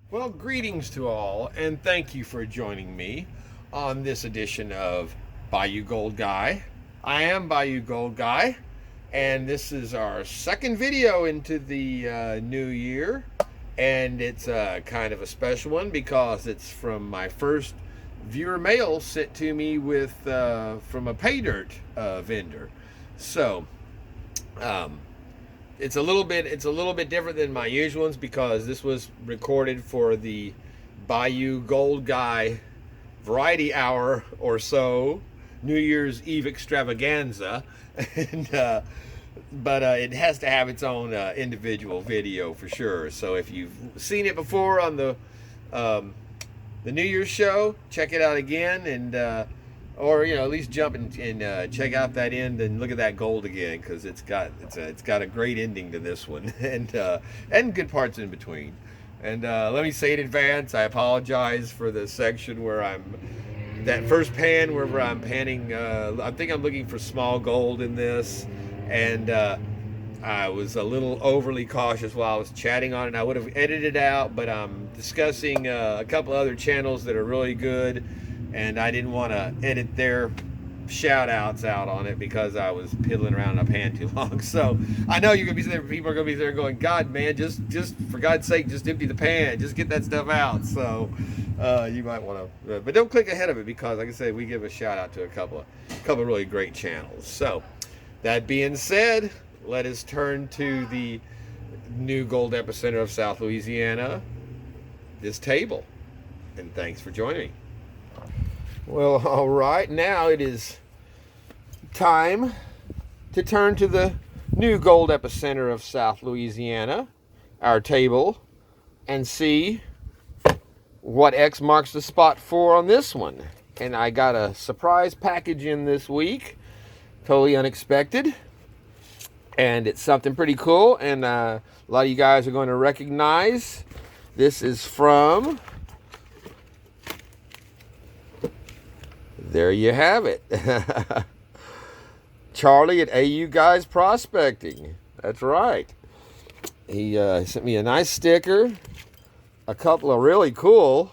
Well, greetings to all, and thank you for joining me on this edition of Bayou Gold Guy. I am Bayou Gold Guy, and this is our second video into the new year, and it's kind of a special one because it's from my first viewer mail sent to me with from a PAYDIRT vendor. So, um, it's a little bit different than my usual ones because this was recorded for the Bayou Gold Guy Variety Hour or so New Year's Eve Extravaganza, and but it has to have its own individual video for sure. So if you've seen it before on the New Year's show, check it out again, and or at least jump and check out that end and look at that gold again, because it's got a great ending to this one, and good parts in between. And let me say in advance, I apologize for the section where that first pan where I'm panning. I think I'm looking for small gold in this, and I was a little overly cautious while I was chatting on it. I would have edited it out, but I'm discussing a couple other channels that are really good, and I didn't want to edit their shout outs out on it because I was piddling around in a pan too long. So I know you're gonna be there, people are gonna be there going, God man, just for God's sake, just empty the pan, just get that stuff out. So you might want to, but don't click ahead of it, because like I said, we give a shout out to a couple of really great channels. So that being said, let us turn to the new gold epicenter of South Louisiana, this table, and thanks for joining me. Well, all right, now it is time to turn to the new gold epicenter of South Louisiana, our table, and see what X marks the spot for on this one. And I got a surprise package in this week, totally unexpected, and it's something pretty cool, and a lot of you guys are going to recognize. This is from... There you have it. Charlie at AYOU Guys Prospecting. That's right. He sent me a nice sticker, a couple of really cool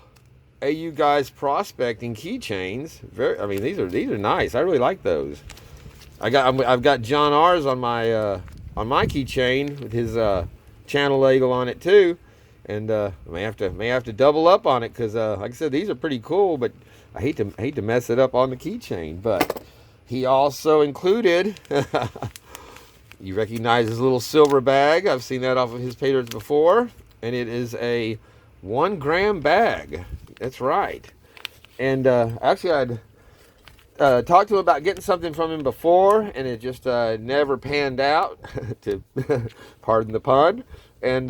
AYOU Guys Prospecting keychains. These are nice. I really like those. I've got John R's on my keychain with his channel label on it too, and may have to double up on it, because like I said, these are pretty cool, but I hate to mess it up on the keychain. But he also included, you recognize his little silver bag. I've seen that off of his PAYDIRTs before, and it is a 1 gram bag. That's right. And actually, I'd talked to him about getting something from him before, and it just never panned out, to pardon the pun, and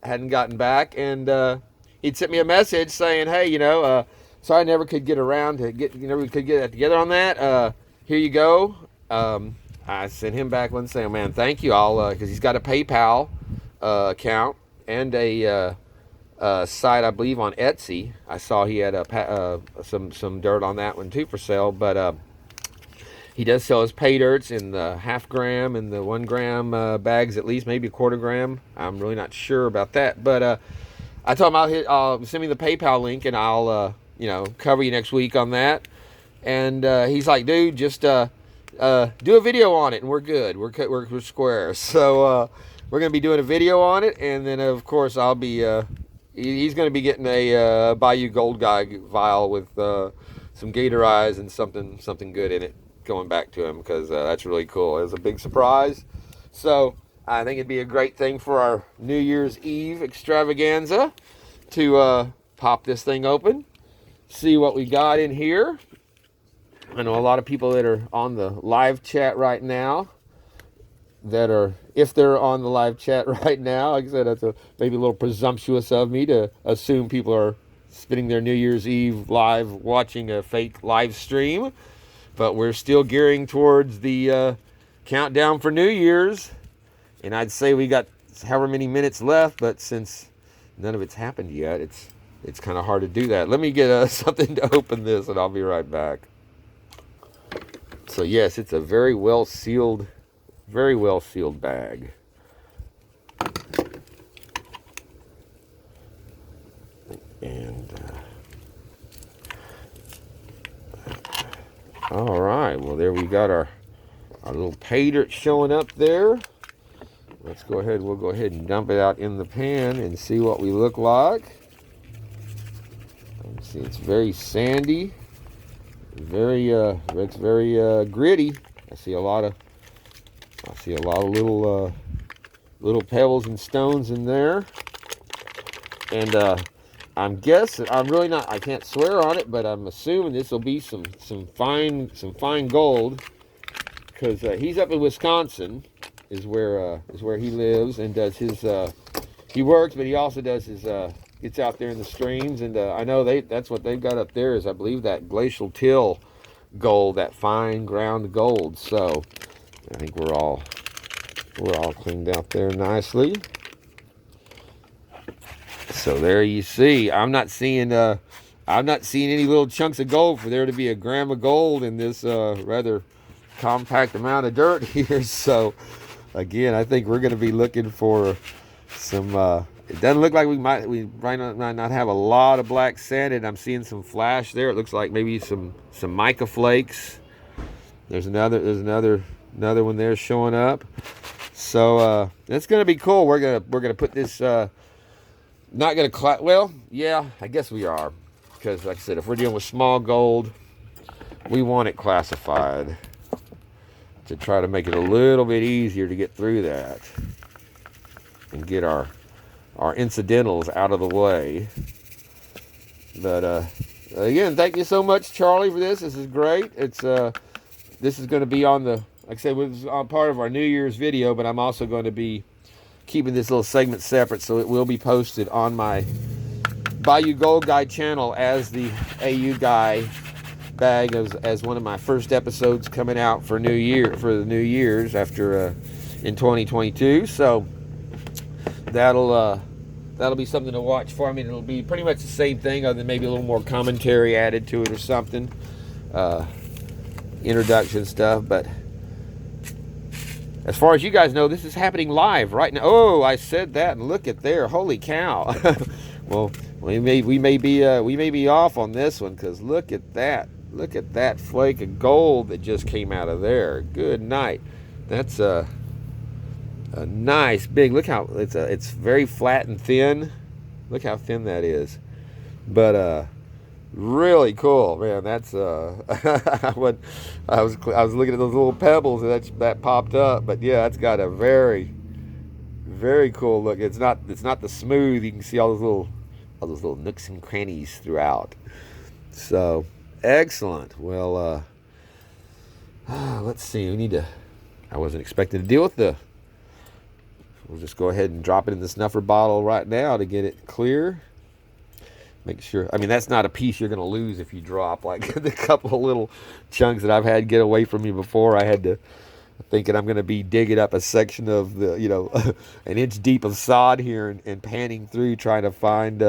hadn't gotten back. And he'd sent me a message saying, hey, sorry I never could get around to never could get that together on that. Here you go. I sent him back one saying, man, thank you all, because he's got a PayPal account and a site, I believe, on Etsy. I saw he had some dirt on that one too for sale, but he does sell his PAYDIRTs in the 1/2 gram and the 1 gram bags, at least, maybe 1/4 gram. I'm really not sure about that, but I told him I'll send me the PayPal link, and I'll cover you next week on that. And he's like, dude, just do a video on it, and we're good. We're square. So we're gonna be doing a video on it, and then of course I'll be he's gonna be getting a Bayou Gold Guy vial with some gator eyes and something good in it going back to him, because that's really cool. It was a big surprise. So I think it'd be a great thing for our New Year's Eve extravaganza to pop this thing open, see what we got in here. I know a lot of people that are on the live chat right now, if they're on the live chat right now, like I said, that's maybe a little presumptuous of me to assume people are spending their New Year's Eve live watching a fake live stream, but we're still gearing towards the countdown for New Year's, and I'd say we got however many minutes left, but since none of it's happened yet, it's kind of hard to do that. Let me get something to open this, and I'll be right back. So yes, it's a very well sealed bag. got our little pay dirt showing up there. Let's go ahead. We'll go ahead and dump it out in the pan and see what we look like. See, it's very sandy, it's very gritty. I see a lot of little pebbles and stones in there. And I'm guessing, I'm really not, I can't swear on it, but I'm assuming this will be some fine gold, because he's up in Wisconsin, is where he lives and does his he works, but he also does his gets out there in the streams. And I know that's what they've got up there, is I believe that glacial till gold, that fine ground gold. So I think we're all cleaned out there nicely. So there you see, I'm not seeing any little chunks of gold for there to be a gram of gold in this rather compact amount of dirt here. So again, I think we're going to be looking for some it doesn't look like we might not have a lot of black sand, and I'm seeing some flash there. It looks like maybe some mica flakes. There's another one there showing up. So that's going to be cool. We're gonna put this not going to well, yeah, I guess we are, because like I said, if we're dealing with small gold, we want it classified to try to make it a little bit easier to get through that and get our incidentals out of the way. But again, thank you so much, Charlie, for this. This is great. It's this is going to be on the, like I said, it was on part of our New Year's video, but I'm also going to be keeping this little segment separate, so it will be posted on my Bayou Gold Guy channel as the AYOU guy bag, as one of my first episodes coming out for the New Year's after in 2022. So that'll be something to watch for. I mean, it'll be pretty much the same thing, other than maybe a little more commentary added to it or something, introduction stuff. But as far as you guys know, this is happening live right now. Oh, I said that, and look at there! Holy cow! Well, we may be off on this one, because look at that! Look at that flake of gold that just came out of there. Good night. That's a nice big. Look how it's very flat and thin. Look how thin that is. But really cool, man. That's when I was looking at those little pebbles, and that popped up. But yeah, it's got a very, very cool look. It's not the smooth. You can see all those little nooks and crannies throughout. So excellent. Well, let's see. We need to. I wasn't expecting to deal with the. We'll just go ahead and drop it in the snuffer bottle right now to get it clear. Make sure, I mean, that's not a piece you're going to lose if you drop, like the couple of little chunks that I've had get away from me before. I had to, thinking I'm going to be digging up a section of the, an inch deep of sod here and panning through trying to find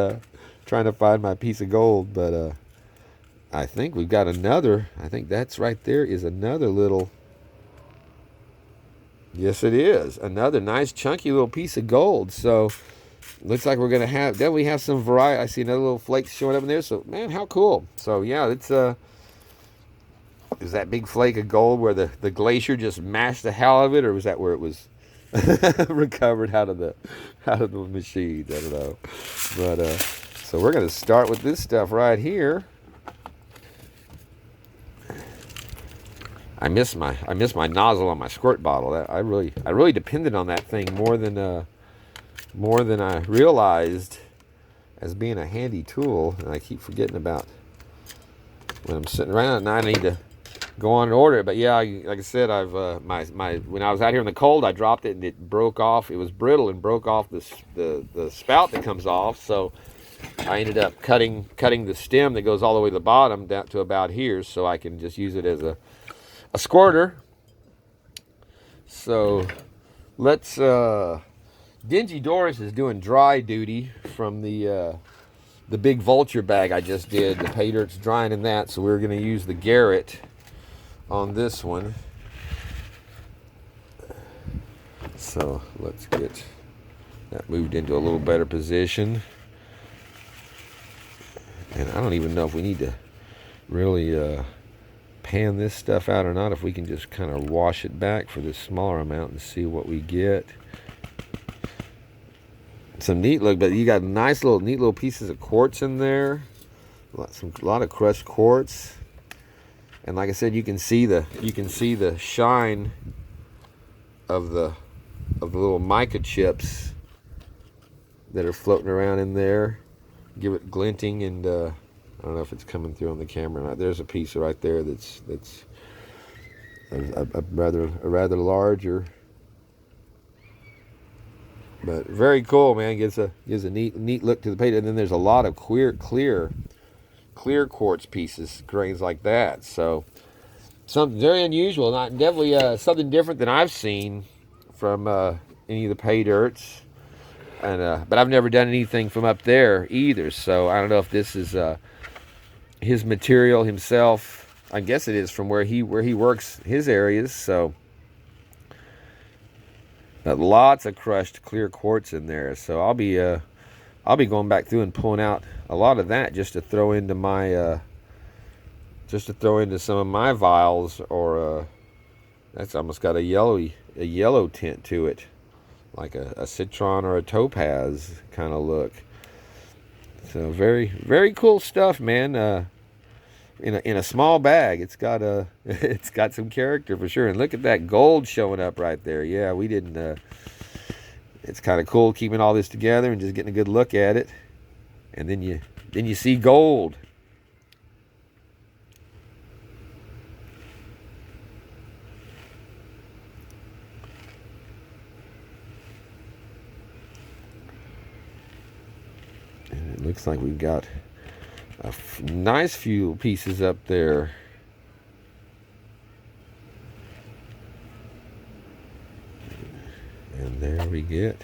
my piece of gold. But I think we've got another, I think that's right there is another little, yes it is, another nice chunky little piece of gold. So looks like we're going to definitely have some variety. I see another little flake showing up in there. So, man, how cool. So, yeah, it's is that big flake of gold where the glacier just mashed the hell out of it, or was that where it was recovered out of the machines? I don't know. But, so we're going to start with this stuff right here. I miss my nozzle on my squirt bottle. I really depended on that thing more than I realized as being a handy tool, and I keep forgetting about when I'm sitting around at night. I need to go on and order it. But yeah, like I said, I've when I was out here in the cold, I dropped it and it broke off. It was brittle and broke off the spout that comes off. So I ended up cutting the stem that goes all the way to the bottom down to about here, so I can just use it as a squirter. So let's. Dingy Doris is doing dry duty from the big vulture bag I just did. The pay dirt's drying in that, so we're going to use the Garrett on this one. So let's get that moved into a little better position. And I don't even know if we need to really pan this stuff out or not, if we can just kind of wash it back for this smaller amount and see what we get. Some neat look, but you got nice little neat little pieces of quartz in there. A lot of crushed quartz. And like I said, you can see the shine of the little mica chips that are floating around in there. Give it glinting, and I don't know if it's coming through on the camera or not. There's a piece right there that's a rather larger, but very cool, man. Gives a neat look to the paint. And then there's a lot of clear quartz pieces, grains like that. So something very unusual, not definitely something different than I've seen from any of the pay dirts. And but I've never done anything from up there either. So I don't know if this is his material himself. I guess it is from where he works his areas. So but lots of crushed clear quartz in there. So I'll be going back through and pulling out a lot of that just to throw into my some of my vials. Or that's almost got a yellow tint to it, like a citron or a topaz kind of look. So very cool stuff, man. In a small bag, it's got some character for sure. And look at that gold showing up right there. Yeah, we didn't. It's kind of cool keeping all this together and just getting a good look at it. And then you see gold. And it looks like we've got a nice few pieces up there. And there we get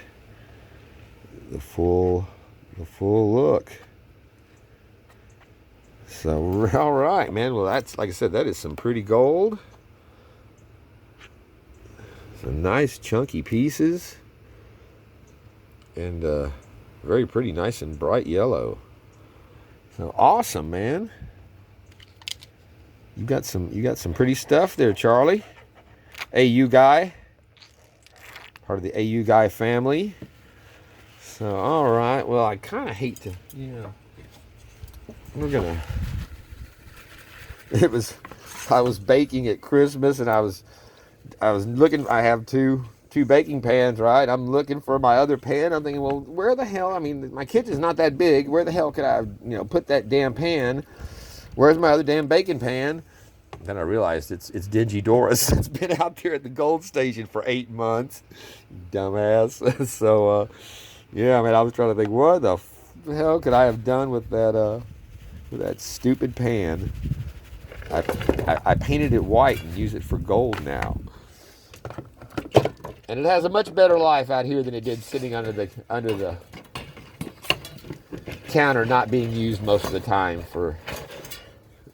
the full look. So all right, man. Well, that's, like I said, that is some pretty gold. Some nice chunky pieces, and very pretty, nice and bright yellow. So awesome, man. You got some pretty stuff there, Charlie. AYOU guy. Part of the AYOU guy family. So all right. Well, I kind of hate to, I was baking at Christmas, and I was looking. I have two baking pans, right? I'm looking for my other pan. I'm thinking, well, where the hell? I mean, my kitchen's not that big. Where the hell could I, put that damn pan? Where's my other damn baking pan? Then I realized it's Dingy Doris. It's been out there at the Gold Station for 8 months. Dumbass. So, yeah, man, I was trying to think, what the hell could I have done with that stupid pan? I painted it white and use it for gold now. And it has a much better life out here than it did sitting under the counter, not being used most of the time,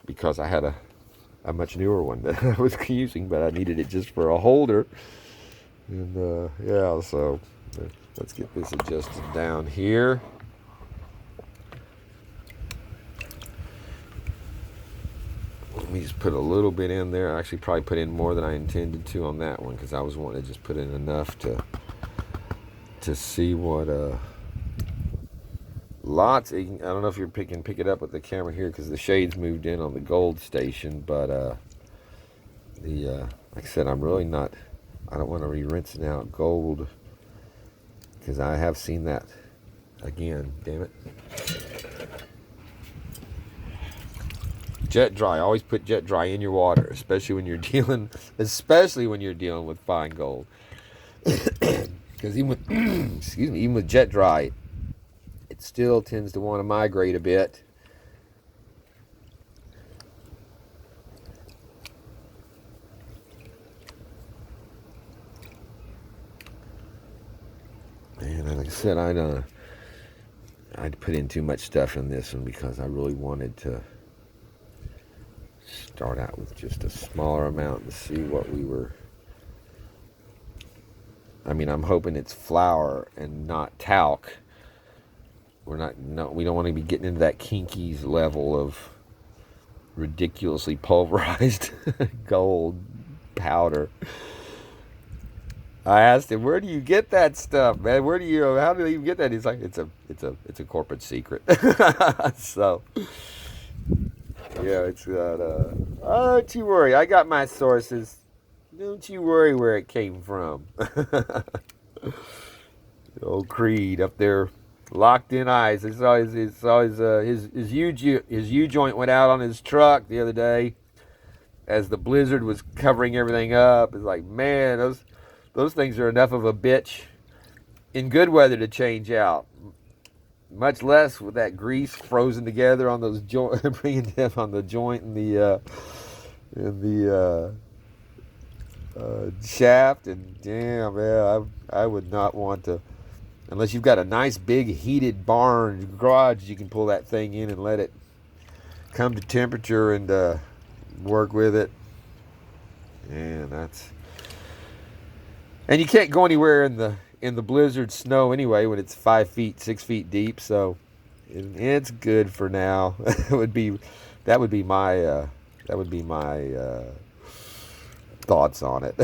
because I had a much newer one that I was using, but I needed it just for a holder. And yeah, so let's get this adjusted down here. Let me just put a little bit in there. I actually probably put in more than I intended to on that one, because I was wanting to just put in enough to see what lots. I don't know if you can pick it up with the camera here, because the shades moved in on the Gold Station, but like I said, I'm really not. I don't want to be rinsing out gold, because I have seen that again. Damn it. Jet dry. Always put jet dry in your water, especially when you're dealing with fine gold. Because even with even with jet dry, it still tends to want to migrate a bit. And like I said, I'd put in too much stuff in this one, because I really wanted to start out with just a smaller amount and see what we were. I mean, I'm hoping it's flour and not talc. We don't want to be getting into that kinkies level ridiculously pulverized gold powder. I asked him, "Where do you get that stuff, man? Where do you? How do you get that?" He's like, "It's a corporate secret." So yeah, it's got. Oh, don't you worry, I got my sources. Don't you worry where it came from. Old Creed up there, locked in ice. It's always his U joint went out on his truck the other day as the blizzard was covering everything up. It's like, man, those things are enough of a bitch in good weather to change out. Much less with that grease frozen together on those joint, bringing them on the joint and the shaft. And damn, man, I would not want to, unless you've got a nice big heated barn garage, you can pull that thing in and let it come to temperature and work with it. And and you can't go anywhere in the blizzard snow anyway when it's 5 feet, 6 feet deep. So it's good for now. That would be my thoughts on it.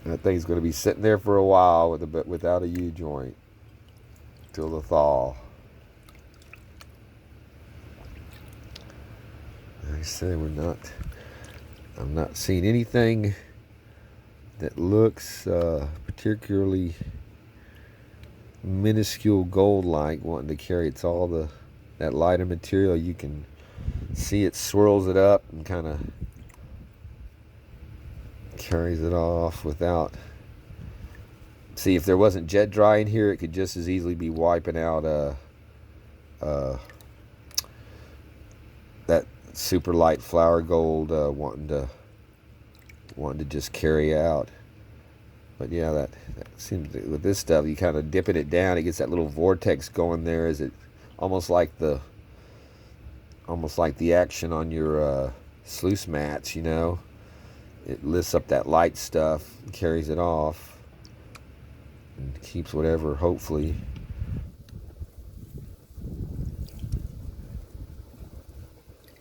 That thing's going to be sitting there for a while without a U joint till the thaw. Like I say, I'm not seeing anything that looks particularly minuscule gold-like wanting to carry. It's all that lighter material. You can see it swirls it up and kind of carries it off without. See, if there wasn't jet dry in here, it could just as easily be wiping out that super light flour gold wanting to just carry out. But yeah, that seems with this stuff, you kind of dipping it down, it gets that little vortex going there. Is it almost like the action on your sluice mats, you know? It lifts up that light stuff, carries it off, and keeps whatever, hopefully.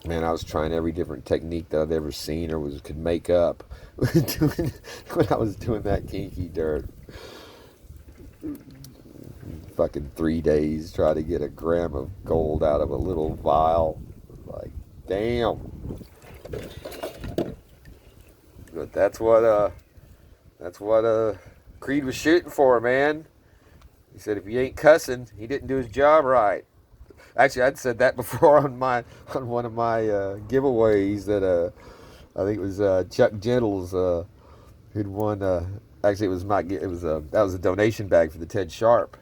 Man, I was trying every different technique that I've ever seen or could make up when I was doing that kinky dirt. Fucking 3 days try to get a gram of gold out of a little vial. Like, damn. But that's what Creed was shooting for, man. He said if he ain't cussing, he didn't do his job right. Actually, I'd said that before on one of my giveaways that I think it was Chuck Gentles who'd won. Actually, that was a donation bag for the Ted Sharp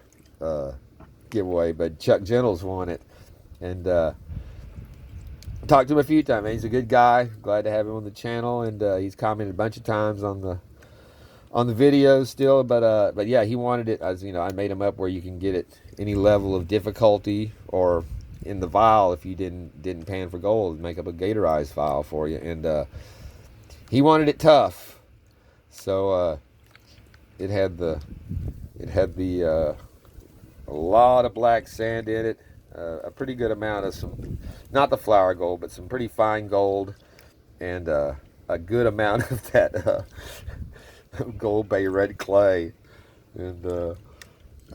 giveaway, but Chuck Gentles won it, and talked to him a few times. Man, he's a good guy. Glad to have him on the channel, and he's commented a bunch of times on the videos still. But yeah, he wanted it. As you know, I made him up where you can get it any level of difficulty, or in the vial if you didn't pan for gold, make up a Gatorized vial for you. And he wanted it tough, so it had a lot of black sand in it, a pretty good amount of some, not the flour gold, but some pretty fine gold, and a good amount of that Gold Bay red clay. And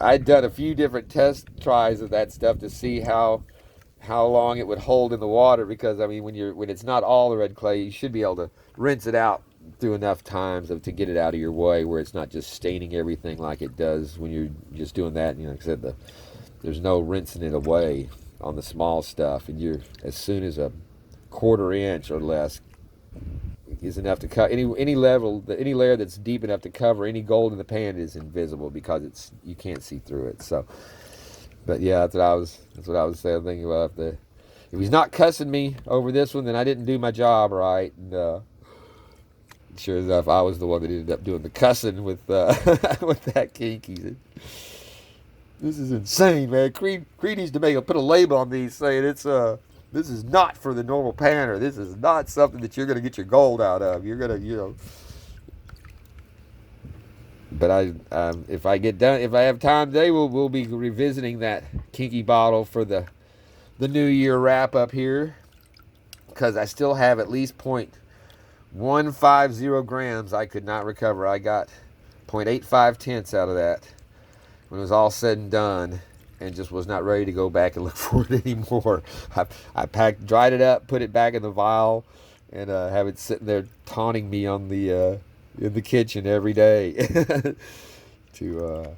I'd done a few different test tries of that stuff to see how long it would hold in the water, because I mean when it's not all the red clay, you should be able to rinse it out through enough times to get it out of your way where it's not just staining everything like it does when you're just doing that. You know, like I said, there's no rinsing it away on the small stuff, and as soon as a 1/4 inch or less is enough to cut any layer that's deep enough to cover any gold in the pan is invisible, because you can't see through it. So, but yeah, that's what I was saying, thinking about if he's not cussing me over this one, then I didn't do my job right. And sure enough, I was the one that ended up doing the cussing with with that kink. He said, "This is insane, man. Creed needs to put a label on these saying this is not for the normal panner. This is not something that you're going to get your gold out of. You're going to, But if I have time today, we'll be revisiting that kinky bottle for the the New Year wrap up here, because I still have at least 0.150 grams I could not recover. I got 0.85 tenths out of that when it was all said and done, and just was not ready to go back and look for it anymore. I dried it up, put it back in the vial, and have it sitting there taunting me on the in the kitchen every day to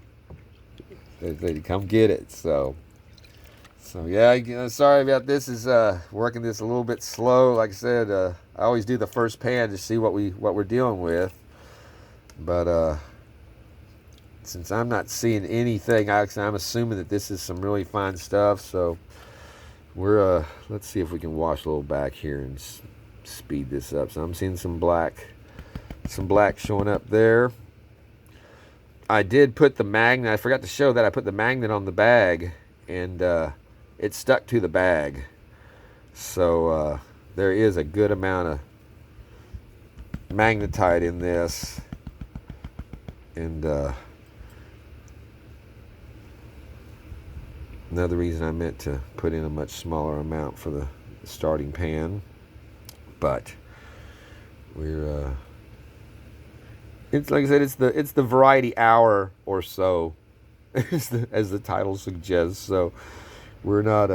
come get it. So yeah, sorry about this. Is working this a little bit slow. Like I said, I always do the first pan to see what we're dealing with, but since I'm not seeing anything, I'm assuming that this is some really fine stuff. So we're let's see if we can wash a little back here and speed this up. So I'm seeing some black showing up there. I did put the magnet. I forgot to show that I put the magnet on the bag, and it stuck to the bag. So there is a good amount of magnetite in this, and another reason I meant to put in a much smaller amount for the starting pan, but we're it's like I said, it's the variety hour or so, as the title suggests. So we're not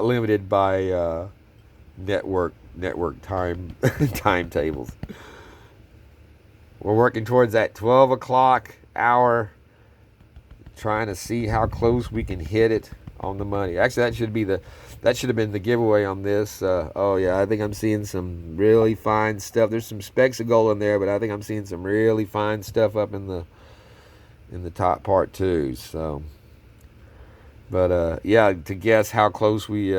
limited by network timetables. We're working towards that 12 o'clock hour, trying to see how close we can hit it on the money. Actually, that should have been the giveaway on this. Oh yeah, I think I'm seeing some really fine stuff. There's some specks of gold in there, but I think I'm seeing some really fine stuff up in the top part too. So, but yeah, to guess how close we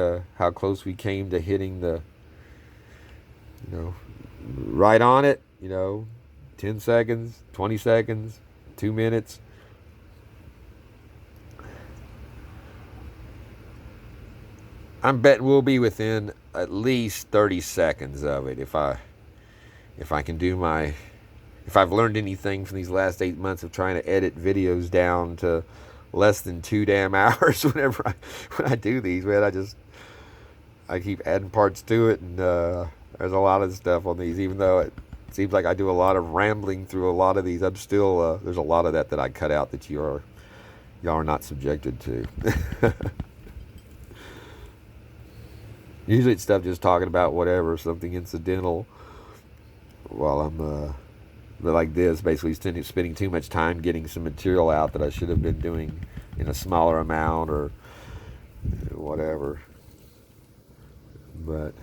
came to hitting the, right on it. 10 seconds, 20 seconds, 2 minutes. I'm betting we'll be within at least 30 seconds of it if I can do if I've learned anything from these last 8 months of trying to edit videos down to less than 2 damn hours when I do these, man. I keep adding parts to it, and there's a lot of stuff on these, even though it seems like I do a lot of rambling through a lot of these. I'm still there's a lot of that I cut out that y'all are not subjected to. Usually it's stuff just talking about whatever, something incidental, while I'm like this, basically spending too much time getting some material out that I should have been doing in a smaller amount or whatever. But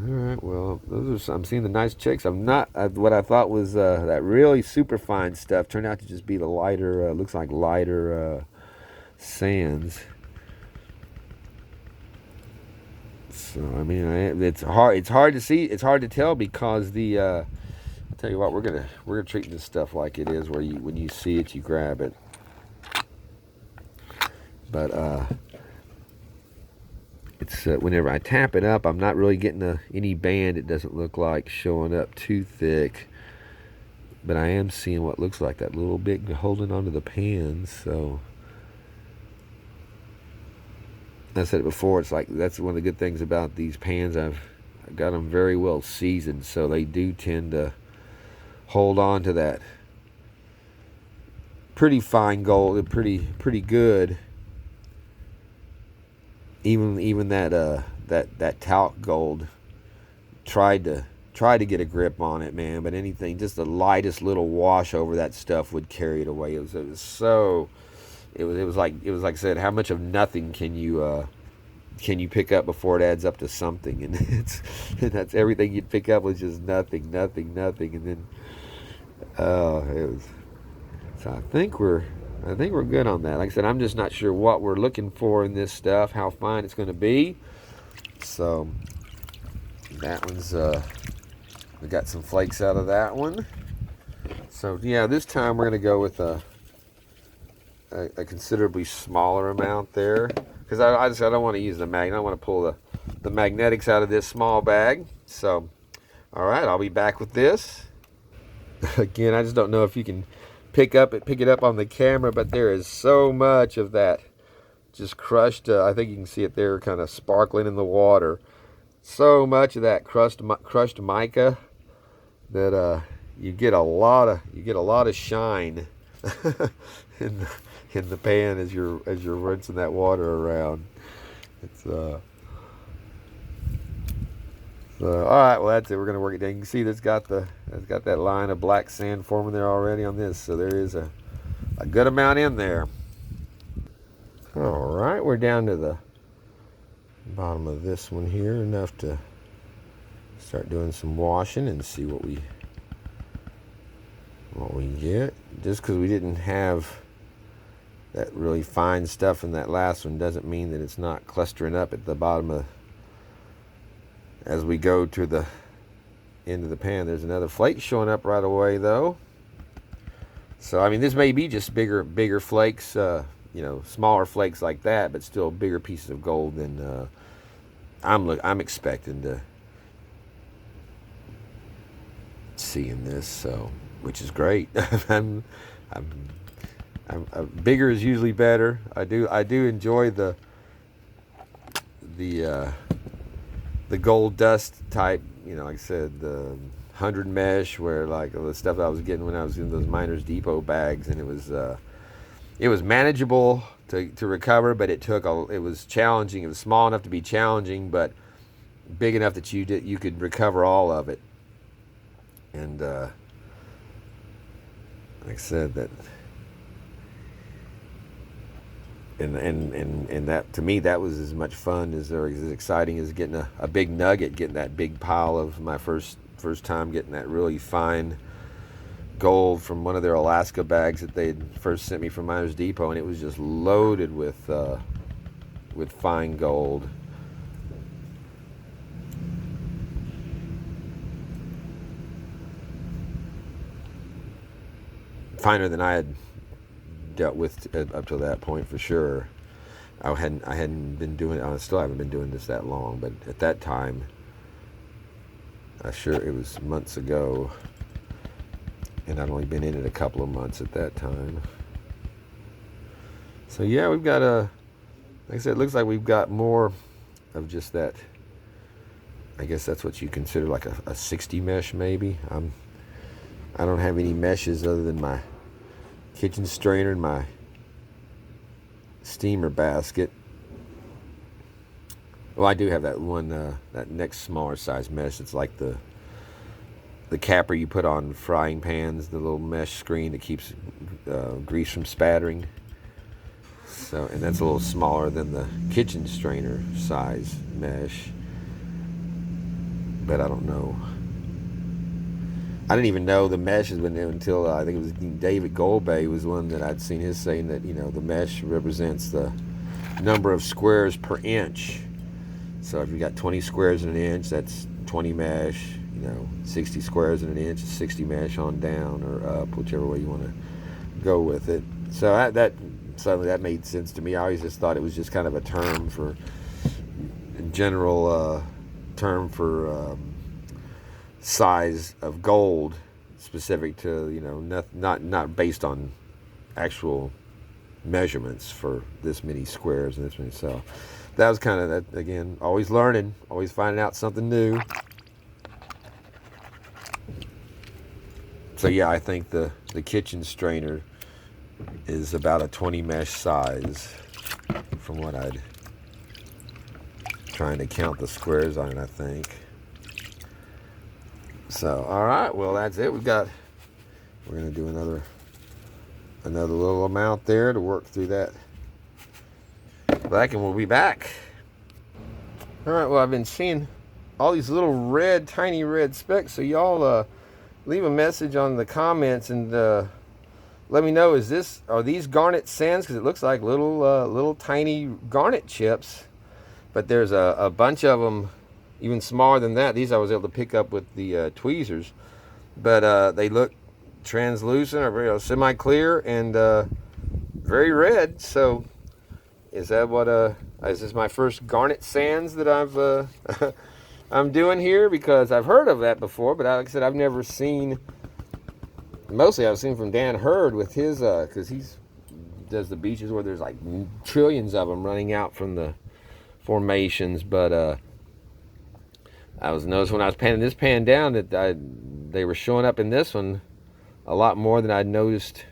all right, well, I'm seeing the nice chicks. What I thought was that really super fine stuff turned out to just be the lighter, looks like lighter sands. So I mean, it's hard to see. It's hard to tell because I'll tell you what, we're gonna treat this stuff like it is, where when you see it, you grab it. But it's whenever I tap it up, I'm not really getting any band. It doesn't look like showing up too thick, but I am seeing what looks like that little bit holding onto the pan. So I said it before, it's like that's one of the good things about these pans. I've got them very well seasoned, so they do tend to hold on to that pretty fine gold, pretty good. Even that talc gold tried to get a grip on it, man. But anything, just the lightest little wash over that stuff would carry it away. It was like I said, how much of nothing can you pick up before it adds up to something? And that's everything you'd pick up was just nothing, and then it was. So I think we're good on that. Like I said, I'm just not sure what we're looking for in this stuff, how fine it's going to be. So that one's we got some flakes out of that one. So yeah, this time we're going to go with a considerably smaller amount there, because I don't want to use the magnet. I want to pull the magnetics out of this small bag. So all right, I'll be back with this. Again, I just don't know if you can pick it up on the camera, but there is so much of that just crushed. I think you can see it there, kind of sparkling in the water. So much of that crushed mica that you get a lot of shine in the pan as you're rinsing that water around. It's so, all right, well that's it. We're gonna work it down. You can see that's got that line of black sand forming there already on this. So there is a good amount in there. All right, we're down to the bottom of this one here, enough to start doing some washing and see what we get. Just because we didn't have that really fine stuff in that last one doesn't mean that it's not clustering up at the bottom of, as we go to the end of the pan. There's another flake showing up right away though. So I mean, this may be just bigger flakes, you know, smaller flakes like that, but still bigger pieces of gold than I'm expecting to see in this. So, which is great. I'm bigger is usually better. I do enjoy the gold dust type, you know, like I said, the 100 mesh, where like the stuff that I was getting when I was in those Miners Depot bags, and it was manageable to recover, but it was challenging. It was small enough to be challenging, but big enough that you could recover all of it. And like I said, that and that, to me, that was as much fun as exciting as getting a big nugget, getting that big pile of my first time getting that really fine gold from one of their Alaska bags that they'd first sent me from Miners Depot, and it was just loaded with fine gold. Finer than I had dealt with up to that point, for sure. I hadn't been doing it. I still haven't been doing this that long, but at that time, it was months ago, and I'd only been in it a couple of months at that time. So yeah, we've got like I said, it looks like we've got more of just that. I guess that's what you consider like a 60 mesh, maybe. I don't have any meshes other than my kitchen strainer and my steamer basket. Well, I do have that one, that next smaller size mesh. It's like the capper you put on frying pans, the little mesh screen that keeps grease from spattering. So, and that's a little smaller than the kitchen strainer size mesh. But I don't know. I didn't even know the mesh has been there until I think it was David Goldbay was one that I'd seen his saying that, you know, the mesh represents the number of squares per inch. So if you got 20 squares in an inch, that's 20 mesh. You know, 60 squares in an inch is 60 mesh on down or up, whichever way you want to go with it. So that suddenly that made sense to me. I always just thought it was just kind of a term for general term for size of gold, specific to, you know, not based on actual measurements for this many squares and this many. So that was kind of that, again, always learning, always finding out something new. So yeah, I think the kitchen strainer is about a 20 mesh size from what I'd trying to count the squares on it, I think. So, all right, well, that's it. We're going to do another little amount there to work through that back, and we'll be back. All right, well, I've been seeing all these little tiny red specks, so y'all leave a message on the comments and let me know, are these garnet sands? Because it looks like little tiny garnet chips, but there's a bunch of them even smaller than that. These I was able to pick up with the tweezers, but they look translucent or very semi-clear and very red. So is this my first garnet sands that I'm doing here? Because I've heard of that before, but like I said, I've never seen. Mostly I've seen from Dan Hurd with his, because he's does the beaches where there's like trillions of them running out from the formations. But I was noticing when I was panning this pan down that they were showing up in this one a lot more than I'd noticed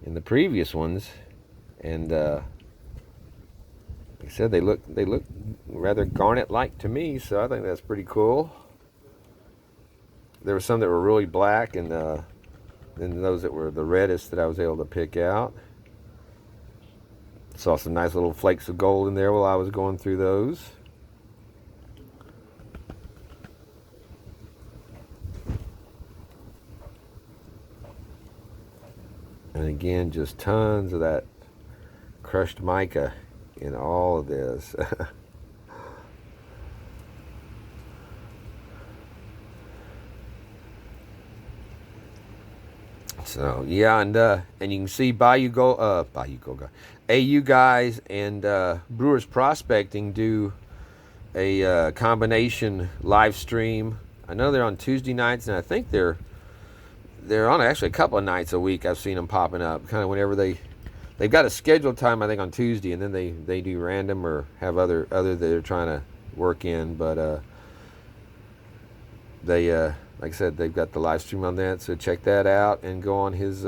in the previous ones. And like I said, they look rather garnet-like to me, so I think that's pretty cool. There were some that were really black, and then those that were the reddest that I was able to pick out. Saw some nice little flakes of gold in there while I was going through those. And again, just tons of that crushed mica in all of this. So yeah, and you can see Bayou Gold guy, AYOU guys and Brewers Prospecting do a combination live stream. I know they're on Tuesday nights, and I think they're on actually a couple of nights a week. I've seen them popping up, kind of whenever they've got a scheduled time, I think, on Tuesday, and then they do random or have other that they're trying to work in. But they like I said, they've got the live stream on that, so check that out and go on his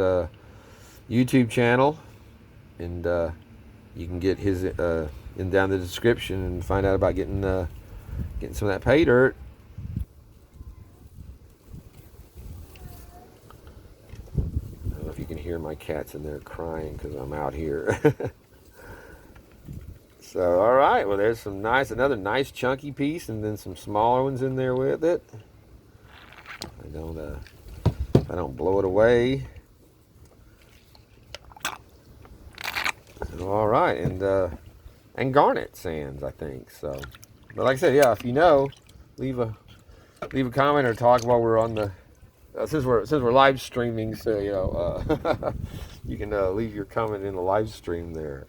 YouTube channel, and you can get his in down the description and find out about getting some of that pay dirt. I don't know if you can hear my cats in there crying because I'm out here. So all right, well, there's another nice chunky piece, and then some smaller ones in there with it. I don't blow it away. All right, and garnet sands, I think so. But like I said, yeah, if you know, leave a comment or talk while we're on the since we're live streaming. So you know, you can leave your comment in the live stream there.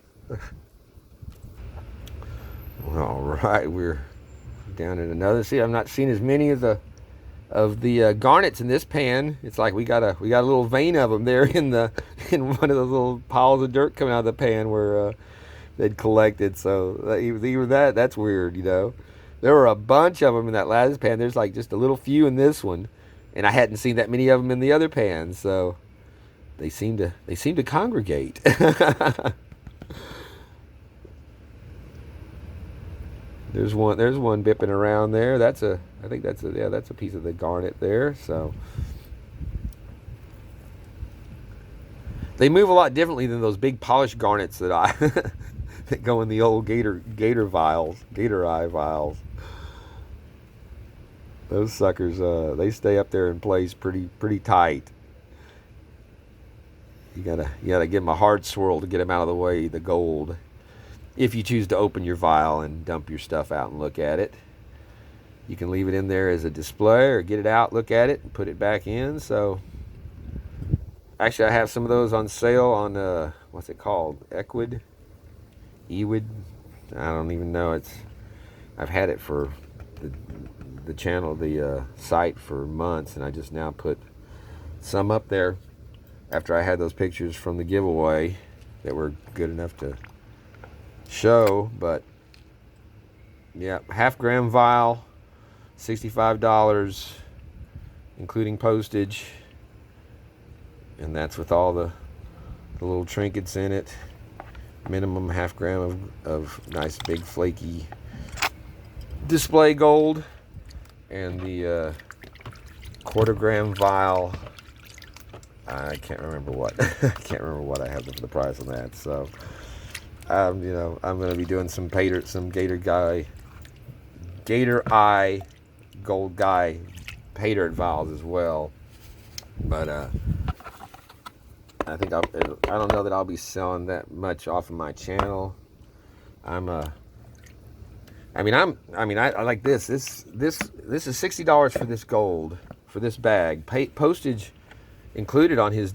All right, we're down in another. See, I've not seen as many of the garnets in this pan. It's like we got a little vein of them there in one of those little piles of dirt coming out of the pan where they'd collected. So either that's weird, you know. There were a bunch of them in that last pan. There's like just a little few in this one, and I hadn't seen that many of them in the other pans. So they seem to congregate. There's one bipping around there. I think that's a piece of the garnet there. So they move a lot differently than those big polished garnets that that go in the old gator eye vials. Those suckers, they stay up there in place pretty tight. You gotta give them a hard swirl to get them out of the way, the gold, if you choose to open your vial and dump your stuff out and look at it. You can leave it in there as a display, or get it out, look at it, and put it back in. So actually, I have some of those on sale on what's it called? Ewid. I don't even know. I've had it for the channel, the site, for months, and I just now put some up there after I had those pictures from the giveaway that were good enough to show. But yeah, half-gram vial, $65, including postage, and that's with all the little trinkets in it. Minimum half-gram of nice big flaky display gold, and the quarter-gram vial. I can't remember what I have for the price on that. So you know, I'm going to be doing some Gator Eye Gold Guy pay dirt vials as well. But I think I don't know that I'll be selling that much off of my channel. I like this. This is $60 for this gold, for this bag. Postage included on his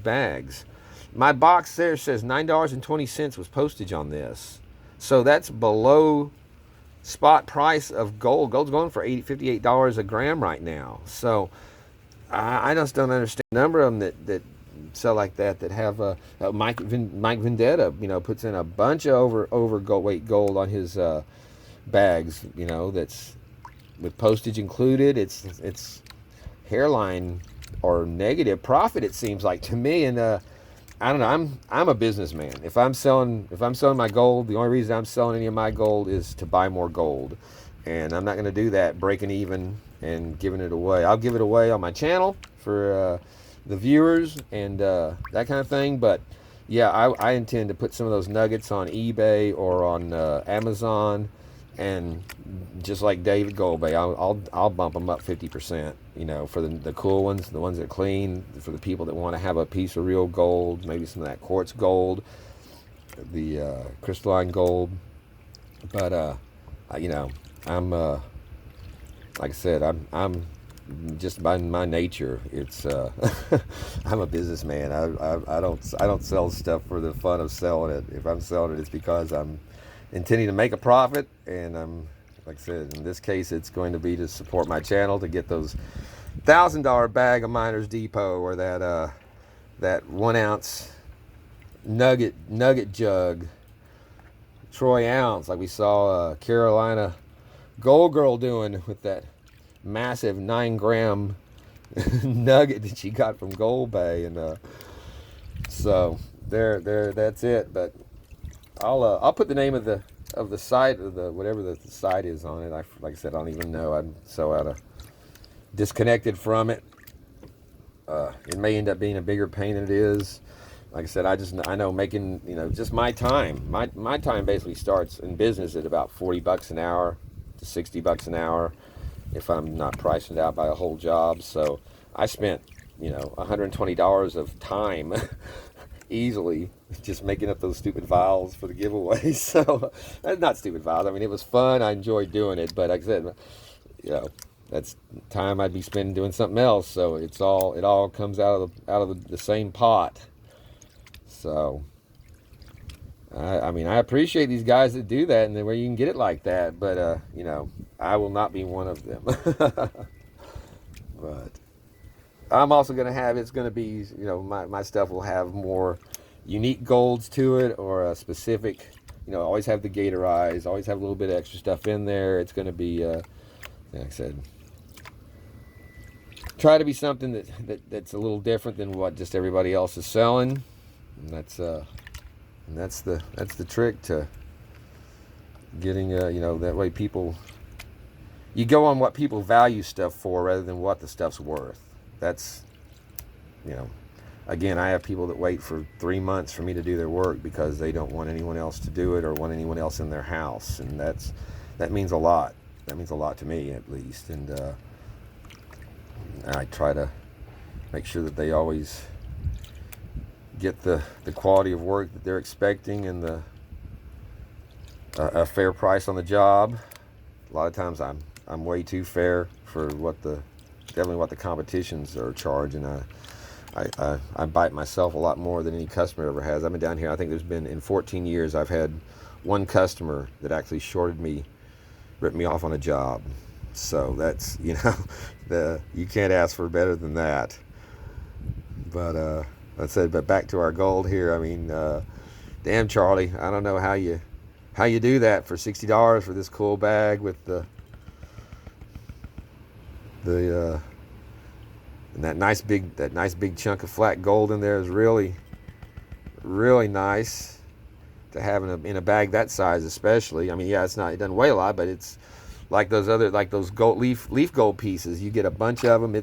bags. My box there says $9.20 was postage on this. So that's below spot price of gold. Gold's going for $58 a gram right now. So I just don't understand the number of them that sell like that have Mike Vendetta, you know, puts in a bunch of overweight gold on his bags, you know, that's with postage included. It's hairline or negative profit, it seems like to me. And I don't know, I'm a businessman. If I'm selling my gold, the only reason I'm selling any of my gold is to buy more gold, and I'm not going to do that breaking even and giving it away. I'll give it away on my channel for the viewers and that kind of thing. But yeah, I intend to put some of those nuggets on eBay or on Amazon, and just like David Goldbay, I'll bump them up 50%. You know, for the cool ones, the ones that clean, for the people that want to have a piece of real gold, maybe some of that quartz gold, the crystalline gold. But you know, I'm like I said, I'm just by my nature, it's I'm a businessman. I don't sell stuff for the fun of selling it. If I'm selling it, it's because I'm intending to make a profit, and I'm, like I said, in this case, it's going to be to support my channel, to get those $1,000 bag of Miners Depot, or that 1 ounce nugget jug, troy ounce, like we saw Carolina Gold Girl doing with that massive 9-gram nugget that she got from Gold Bay. And so there, that's it. But I'll put the name of the site, of the whatever the site is on it. Like I said, I don't even know. I'm so disconnected from it. It may end up being a bigger pain than it is. Like I said, I know making, you know, just my time. My time basically starts in business at about $40 an hour to $60 an hour, if I'm not pricing it out by a whole job. So I spent, you know, $120 of time easily just making up those stupid vials for the giveaway. So not stupid vials. I mean, it was fun. I enjoyed doing it, but like I said, you know, that's time I'd be spending doing something else. So it all comes out of the same pot. So I mean, I appreciate these guys that do that, and the way you can get it like that. But you know, I will not be one of them. But I'm also going to have, it's going to be, you know, my stuff will have more unique golds to it, or a specific, you know, always have the gator eyes, always have a little bit of extra stuff in there. It's going to be, like I said, try to be something that's a little different than what just everybody else is selling. And that's the trick to getting, you know, that way people, you go on what people value stuff for rather than what the stuff's worth. That's, you know, again, I have people that wait for 3 months for me to do their work because they don't want anyone else to do it, or want anyone else in their house. And that means a lot. That means a lot to me, at least. And I try to make sure that they always get the quality of work that they're expecting, and a fair price on the job. A lot of times I'm way too fair for definitely what the competitions are charging. I bite myself a lot more than any customer ever has. I've been down here, I think there's been, in 14 years, I've had one customer that actually ripped me off on a job. So that's, you know, you can't ask for better than that. But let's say, but back to our gold here. I mean, damn, Charlie, I don't know how you do that for $60 for this cool bag with and that nice big chunk of flat gold in there is really, really nice to have in a bag that size, especially. I mean, yeah, it doesn't weigh a lot, but it's like those gold leaf gold pieces. You get a bunch of them.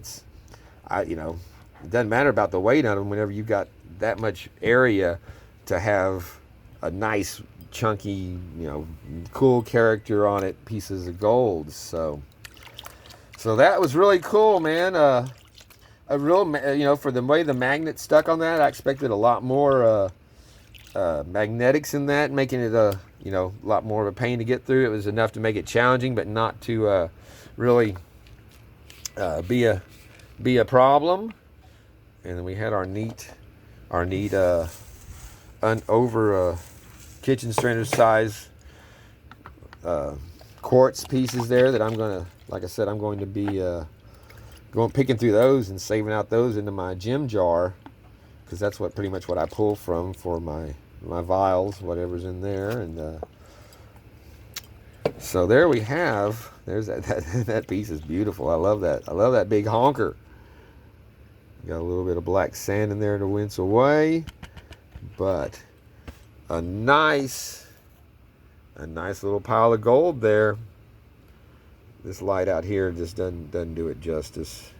You know, it doesn't matter about the weight on them whenever you've got that much area to have a nice chunky, you know, cool character on it, pieces of gold. So that was really cool, man. A real, you know, for the way the magnet stuck on that, I expected a lot more magnetics in that, making it you know, a lot more of a pain to get through. It was enough to make it challenging, but not to really be a problem. And then we had our neat over kitchen strainer size quartz pieces there that I'm gonna, like I said, I'm going to be picking through those and saving out those into my gem jar because that's what pretty much what I pull from for my vials, whatever's in there. And so there we have. There's that piece is beautiful. I love that. I love that big honker. Got a little bit of black sand in there to wince away, but a nice little pile of gold there. This light out here just doesn't do it justice,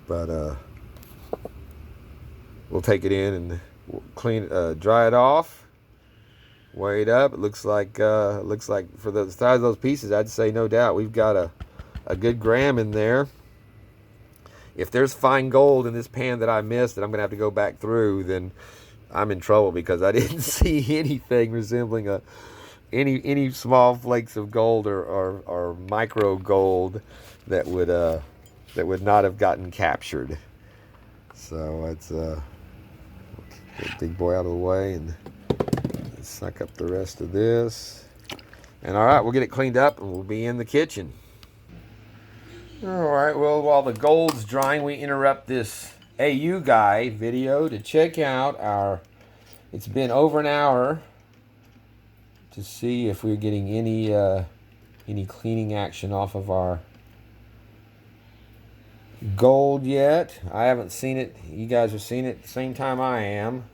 but we'll take it in and we'll clean, dry it off, weigh it up. It looks like for the size of those pieces, I'd say no doubt we've got a good gram in there. If there's fine gold in this pan that I missed that I'm gonna have to go back through, then I'm in trouble, because I didn't see anything resembling any small flakes of gold or micro gold that would not have gotten captured. So let's get the big boy out of the way and suck up the rest of this. And all right, we'll get it cleaned up and we'll be in the kitchen. All right, well, while the gold's drying, we interrupt this AYOU guy video to check out it's been over an hour, to see if we're getting any cleaning action off of our gold yet. I haven't seen it. You guys have seen it at the same time I am.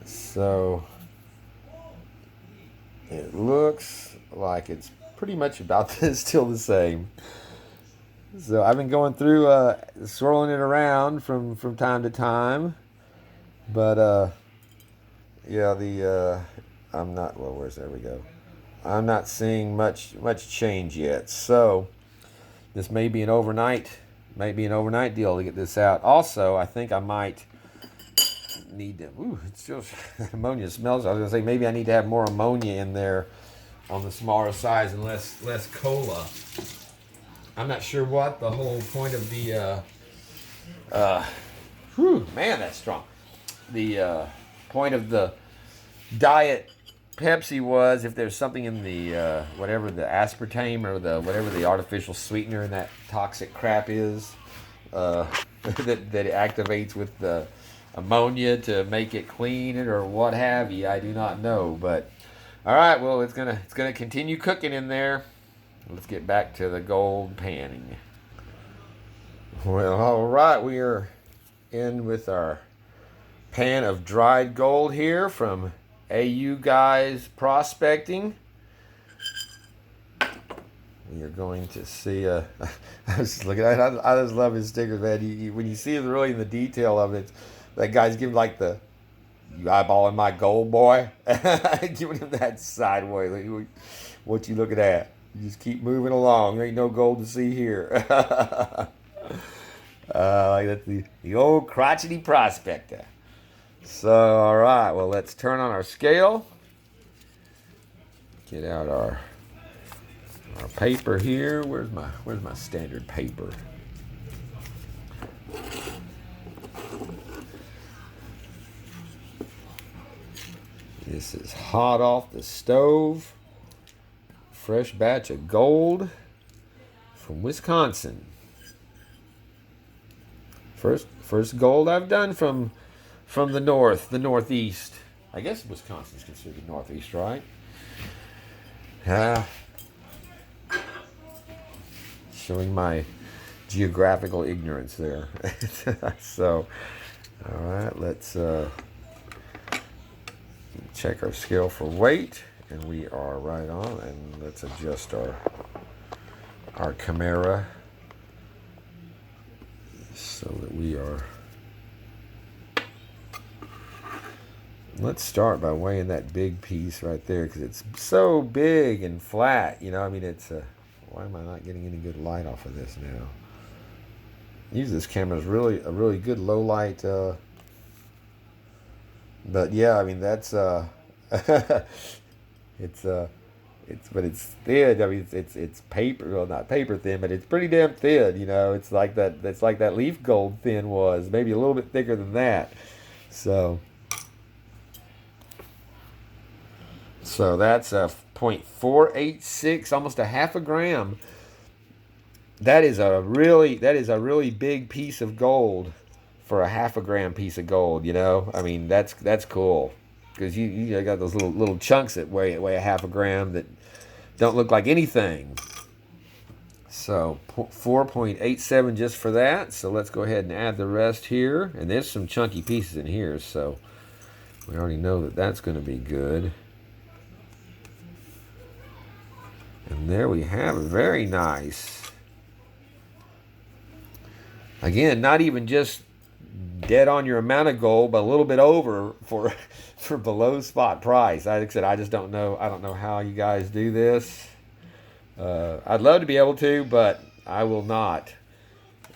So it looks like it's pretty much about still the same. So I've been going through swirling it around from time to time, but yeah, I'm not, well, there we go. I'm not seeing much change yet. So this may be an overnight deal to get this out. Also, I think I might need to, it's still, ammonia smells. I was gonna say maybe I need to have more ammonia in there on the smaller size and less cola. I'm not sure what the whole point of the man, that's strong. The point of the diet Pepsi was, if there's something in the whatever the aspartame or the whatever the artificial sweetener in that toxic crap is, that it activates with the ammonia to make it clean or what have you. I do not know, but all right, well, it's gonna continue cooking in there. Let's get back to the gold panning. Well, all right, we are in with our pan of dried gold here from AYOU Guys Prospecting. You're going to see I was just looking at it. I just love his stickers, man. When you see really in the detail of it, that guy's giving like the, you eyeballing my gold, boy? Giving him that sideways. Like, what you looking at? You just keep moving along. There ain't no gold to see here. Like that's the old crotchety prospector. So, all right. Well, let's turn on our scale. Get out our paper here. Where's my standard paper? This is hot off the stove. Fresh batch of gold from Wisconsin. First gold I've done from the northeast. I guess Wisconsin's considered northeast, right? Showing my geographical ignorance there. So, all right, let's check our scale for weight, and we are right on. And let's adjust our camera so that we are. Let's start by weighing that big piece right there, because it's so big and flat. You know, I mean, it's why am I not getting any good light off of this now? Usually this camera is really a really good low light. But yeah, I mean that's it's thin. I mean it's paper, well, not paper thin, but it's pretty damn thin. You know, it's like that leaf gold thin was, maybe a little bit thicker than that. So that's a 0.486, almost a half a gram. That is a really big piece of gold for a 1/2 gram piece of gold. You know, I mean that's cool, because you got those little chunks that weigh a 1/2 gram that don't look like anything. So 4.87 just for that. So let's go ahead and add the rest here. And there's some chunky pieces in here, so we already know that that's going to be good. And there we have it. Very nice. Again, not even just dead on your amount of gold, but a little bit over for below spot price. Like I said, I just don't know. I don't know how you guys do this. I'd love to be able to, but I will not.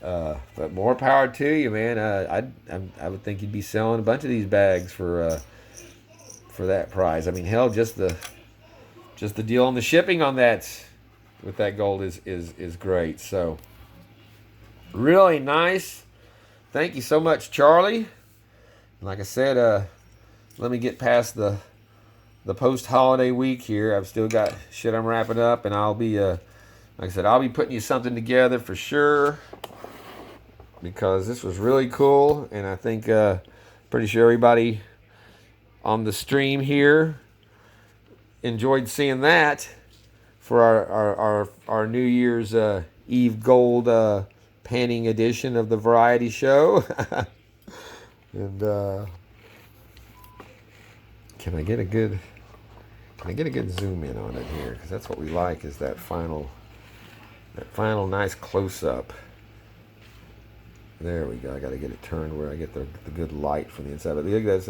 But more power to you, man. I would think you'd be selling a bunch of these bags for that price. I mean, hell, just the deal on the shipping on that with that gold is great. So really nice. Thank you so much, Charlie. Like I said, let me get past the post-holiday week here. I've still got shit I'm wrapping up, and I'll be, like I said, I'll be putting you something together for sure, because this was really cool, and I think, pretty sure everybody on the stream here enjoyed seeing that for our New Year's Eve Gold panning edition of the variety show. And can I get a good zoom in on it here? Because that's what we like, is that final nice close-up. There we go. I got to get it turned where I get the good light from the inside. But look, it's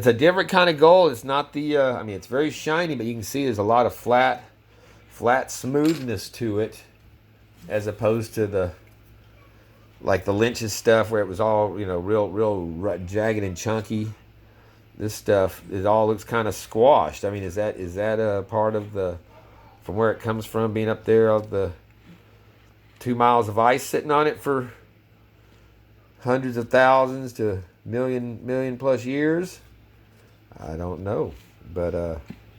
a different kind of gold. It's not the, I mean, it's very shiny, but you can see there's a lot of flat smoothness to it, as opposed to the Lynch's stuff where it was all, you know, real jagged and chunky. This stuff, it all looks kind of squashed. I mean, is that a part of from where it comes from, being up there of the 2 miles of ice sitting on it for hundreds of thousands to million plus years? I don't know, but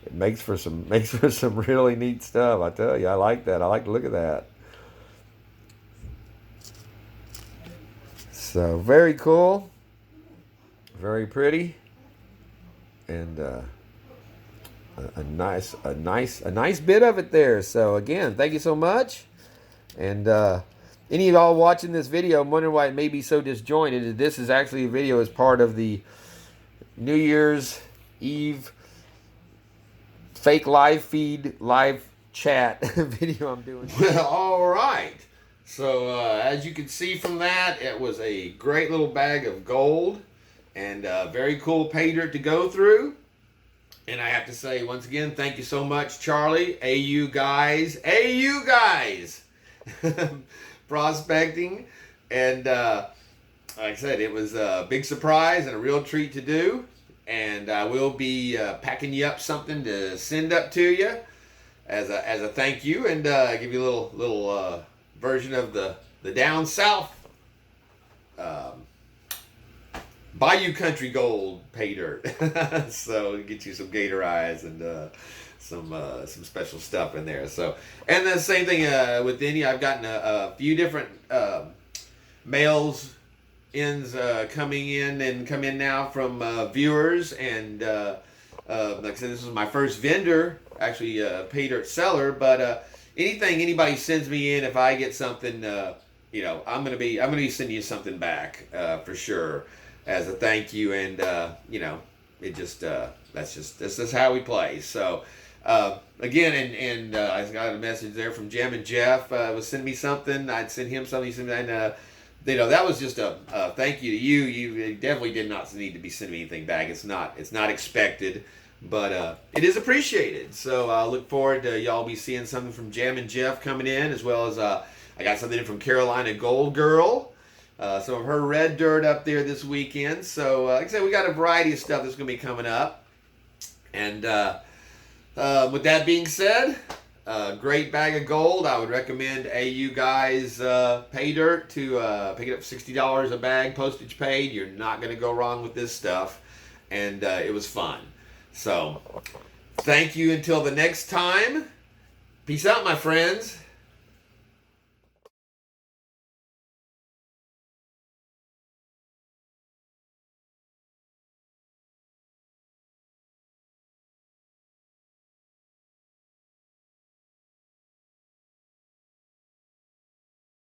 it makes for some really neat stuff. I tell you, I like that. I like to look at that. So very cool, very pretty, and a nice bit of it there. So again, thank you so much. And any of y'all watching this video, I'm wondering why it may be so disjointed. This is actually a video as part of the New Year's Eve fake live feed, live chat video I'm doing. Well, all right. So as you can see from that, it was a great little bag of gold, and very cool pay dirt to go through. And I have to say, once again, thank you so much, Charlie. AYOU guys. Prospecting. And like I said, it was a big surprise and a real treat to do. And I will be packing you up something to send up to you as a thank you, and give you a little version of the down south Bayou country gold pay dirt. So get you some gator eyes and some special stuff in there. So, and the same thing with Indy. I've gotten a few different mails come in now from viewers, and like I said, this is my first vendor, actually pay dirt seller, but anything anybody sends me in, if I get something, you know, I'm gonna be sending you something back for sure as a thank you. And you know, it just this is how we play. So again, and I got a message there from Jim and Jeff was sending me something. I'd send him something. He sent me, and you know, that was just a thank you to you. You definitely did not need to be sending me anything back. It's not expected, but it is appreciated. So I look forward to y'all be seeing something from Jam and Jeff coming in, as well as I got something from Carolina Gold Girl, some of her red dirt up there this weekend. So like I said, we got a variety of stuff that's going to be coming up. And with that being said, great bag of gold. I would recommend AYOU guys pay dirt to pick it up for $60 a bag, postage paid. You're not going to go wrong with this stuff. And it was fun. So thank you until the next time. Peace out, my friends.